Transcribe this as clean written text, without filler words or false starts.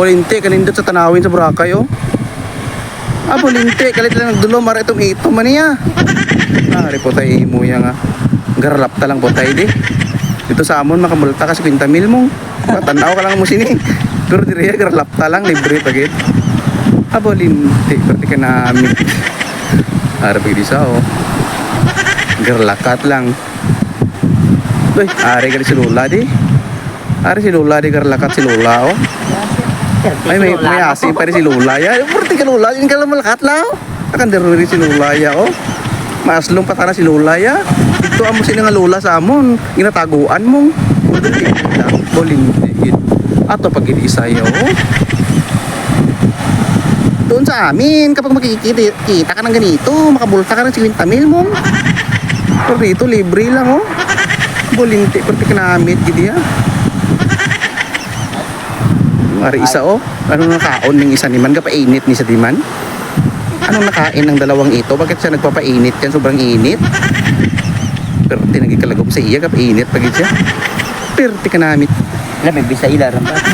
Polinti kanindot sa tanawin sa Boracay oh. Polinti kalit lang nagdulo mara itong ito man niya. Nari po tayo mo nga. Garlap ta lang po tayo di. Dito sa amon makamulta kasi 50 mil mo. Tanaw ka lang mo sini. Pero diri garlap ta lang libre pagit. Polinti perti ka namin. Harap di sa oh. Garlakat lang. Uy, ari ka si Lola di. Ari si Lola di garlakat si Lola oh. Ay may asin pa rin si Lola ya. Perti ka Lola, yun ka lang malakat lang. Akan diri si Lola ya oh. Maaslong patara si Lola ya. Ito amo sini nga Lola sa amon. Ginataguan mo. Bolinti. Ato pag isa-isa oh. Doon sa amin kapag makikita ka ng ganito, makabulta ka ng 50 mil mo. Pero dito libre lang oh. Bolinti perti ka namit gidi ya. Ari isa oh. Anong nakaon ng isa ni man kapainit ni sa diman? Anong nakain ng dalawang ito? Bakit siya nagpapainit yan? Sobrang init. Pero tinagikalagop sa iya kapainit pagit siya. Pero tika namit. Alam, may bisa ilaran pa. No?